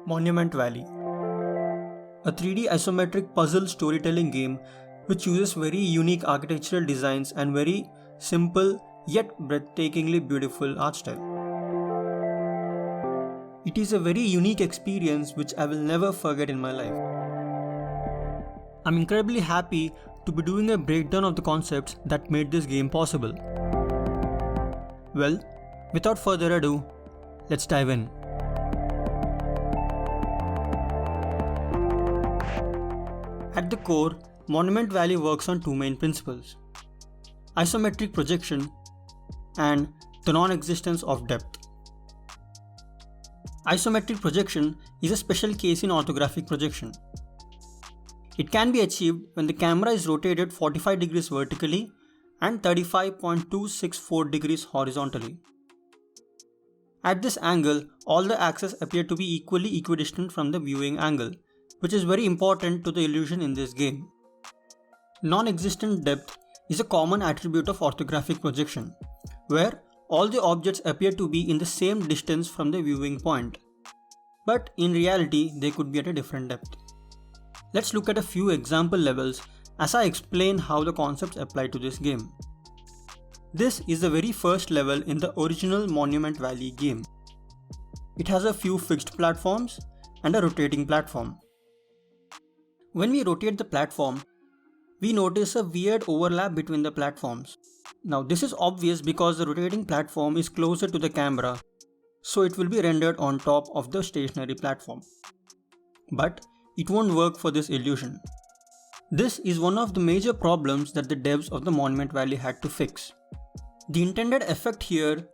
Monument Valley, a 3D isometric puzzle storytelling game which uses very unique architectural designs and very simple yet breathtakingly beautiful art style. It is a very unique experience which I will never forget in my life. I'm incredibly happy to be doing a breakdown of the concepts that made this game possible. Well, without further ado, let's dive in. At the core, Monument Valley works on two main principles: isometric projection and the non-existence of depth. Isometric projection is a special case in orthographic projection. It can be achieved when the camera is rotated 45 degrees vertically and 35.264 degrees horizontally. At this angle, all the axes appear to be equally equidistant from the viewing angle, which is very important to the illusion in this game. Non-existent depth is a common attribute of orthographic projection, where all the objects appear to be in the same distance from the viewing point. But in reality, they could be at a different depth. Let's look at a few example levels as I explain how the concepts apply to this game. This is the very first level in the original Monument Valley game. It has a few fixed platforms and a rotating platform. When we rotate the platform, we notice a weird overlap between the platforms. Now this is obvious because the rotating platform is closer to the camera, so it will be rendered on top of the stationary platform. But it won't work for this illusion. This is one of the major problems that the devs of the Monument Valley had to fix. The intended effect here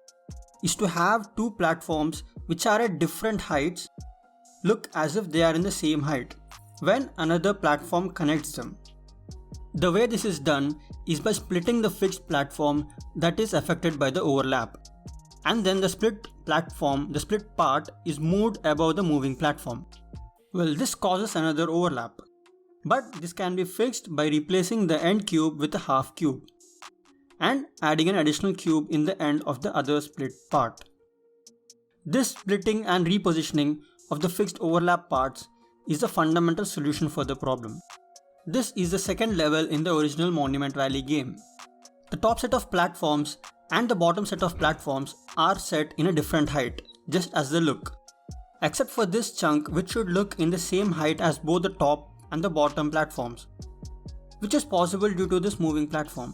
is to have two platforms which are at different heights look as if they are in the same height when another platform connects them. The way this is done is by splitting the fixed platform that is affected by the overlap, and then the split part is moved above the moving platform. Well, this causes another overlap, but this can be fixed by replacing the end cube with a half cube and adding an additional cube in the end of the other split part. This splitting and repositioning of the fixed overlap parts is the fundamental solution for the problem. This is the second level in the original Monument Valley game. The top set of platforms and the bottom set of platforms are set in a different height, just as they look, except for this chunk which should look in the same height as both the top and the bottom platforms, which is possible due to this moving platform.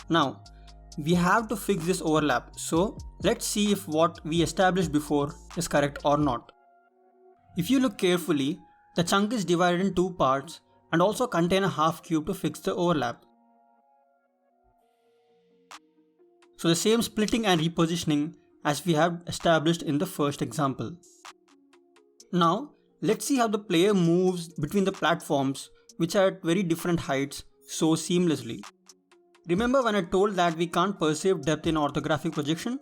Now, we have to fix this overlap, so let's see if what we established before is correct or not. If you look carefully, the chunk is divided in two parts and also contain a half cube to fix the overlap. So the same splitting and repositioning as we have established in the first example. Now let's see how the player moves between the platforms which are at very different heights so seamlessly. Remember when I told that we can't perceive depth in orthographic projection?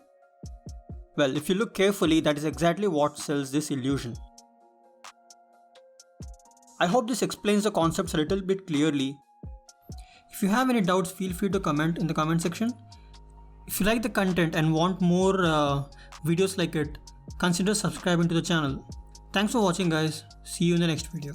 Well, if you look carefully, that is exactly what sells this illusion. I hope this explains the concepts a little bit clearly. If you have any doubts, feel free to comment in the comment section. If you like the content and want more videos like it, consider subscribing to the channel. Thanks for watching guys. See you in the next video.